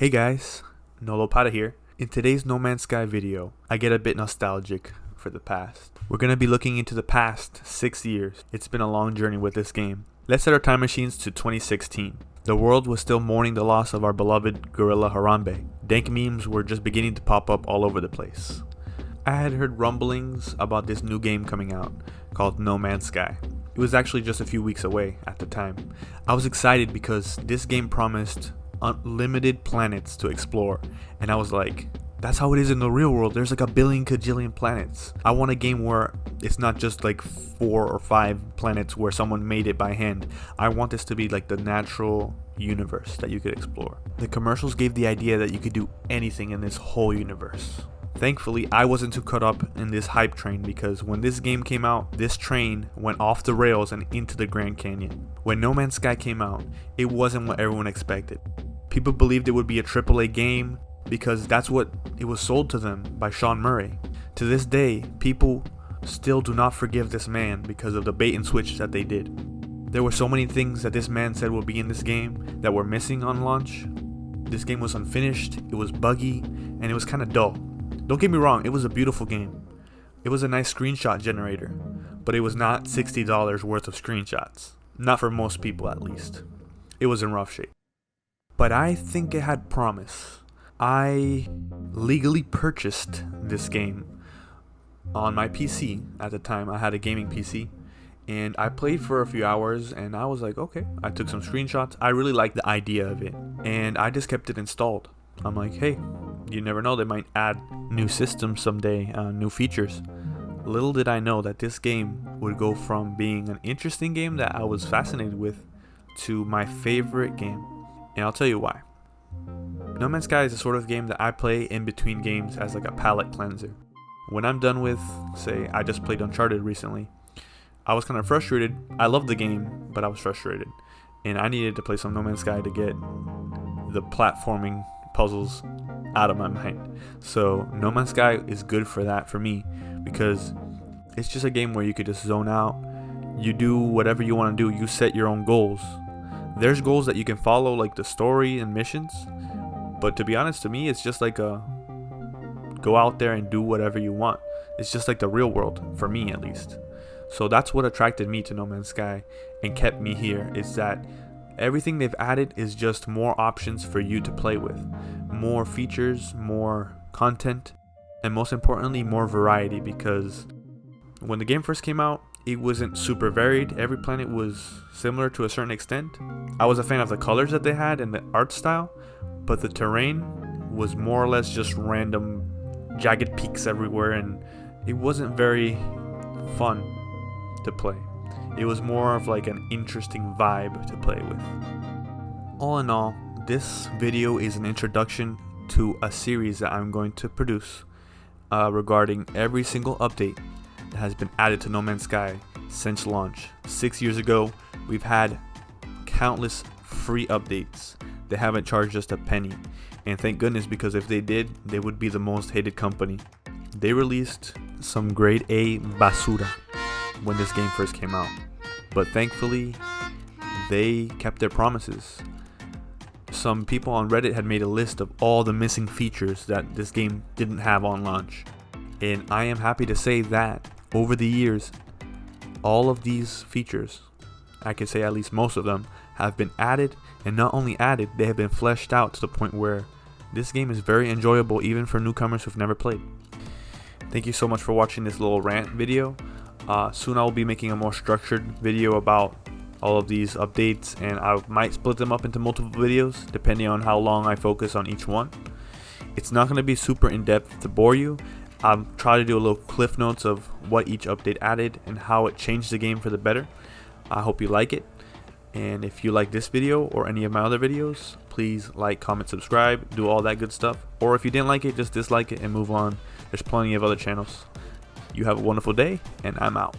Hey guys, Nolopada here. In today's No Man's Sky video, I get a bit nostalgic for the past. We're going to be looking into the past 6 years. It's been a long journey with this game. Let's set our time machines to 2016. The world was still mourning the loss of our beloved gorilla Harambe. Dank memes were just beginning to pop up all over the place. I had heard rumblings about this new game coming out called No Man's Sky. It was actually just a few weeks away at the time. I was excited because this game promised unlimited planets to explore, and I was like, that's how it is in the real world. There's like a billion kajillion planets. I want a game where it's not just like 4 or 5 planets where someone made it by hand. I want this to be like the natural universe that you could explore. The commercials gave the idea that you could do anything in this whole universe. Thankfully, I wasn't too caught up in this hype train because when this game came out, this train went off the rails and into the Grand Canyon. When No Man's Sky came out, it wasn't what everyone expected. People believed it would be a AAA game because that's what it was sold to them by Sean Murray. To this day, people still do not forgive this man because of the bait and switch that they did. There were so many things that this man said would be in this game that were missing on launch. This game was unfinished, it was buggy, and it was kind of dull. Don't get me wrong, it was a beautiful game. It was a nice screenshot generator, but it was not $60 worth of screenshots. Not for most people, at least. It was in rough shape. But I think it had promise. I legally purchased this game on my PC at the time. I had a gaming PC, and I played for a few hours, and I was like, okay. I took some screenshots. I really liked the idea of it, and I just kept it installed. I'm like, hey, you never know, they might add new systems someday, new features. Little did I know that this game would go from being an interesting game that I was fascinated with to my favorite game, and I'll tell you why. No Man's Sky is the sort of game that I play in between games as like a palate cleanser. When I'm done with, say, I just played Uncharted recently, I was kind of frustrated. I loved the game, but I was frustrated, and I needed to play some No Man's Sky to get the platforming puzzles out of my mind. So No Man's Sky is good for that for me because it's just a game where you could just zone out. You do whatever you want to do. You set your own goals. There's goals that you can follow, like the story and missions, but to be honest, to me it's just like a go out there and do whatever you want. It's just like the real world, for me at least. So that's what attracted me to No Man's Sky and kept me here, is that everything they've added is just more options for you to play with. More features, more content, and most importantly, more variety, because when the game first came out, it wasn't super varied. Every planet was similar to a certain extent. I was a fan of the colors that they had and the art style, but the terrain was more or less just random jagged peaks everywhere, and it wasn't very fun to play. It was more of like an interesting vibe to play with. All in all, this video is an introduction to a series that I'm going to produce regarding every single update that has been added to No Man's Sky since launch. 6 years ago, we've had countless free updates. They haven't charged us a penny, and thank goodness, because if they did, they would be the most hated company. They released some grade A basura when this game first came out, but thankfully they kept their promises. Some people on Reddit had made a list of all the missing features that this game didn't have on launch, and I am happy to say that over the years, all of these features, I can say at least most of them, have been added, and not only added, they have been fleshed out to the point where this game is very enjoyable even for newcomers who've never played. Thank you so much for watching this little rant video. Soon I will be making a more structured video about all of these updates, and I might split them up into multiple videos depending on how long I focus on each one. It's not going to be super in-depth to bore you. I'll try to do a little cliff notes of what each update added and how it changed the game for the better. I hope you like it, and if you like this video or any of my other videos, please like, comment, subscribe, do all that good stuff. Or if you didn't like it, just dislike it and move on. There's plenty of other channels. You have a wonderful day, and I'm out.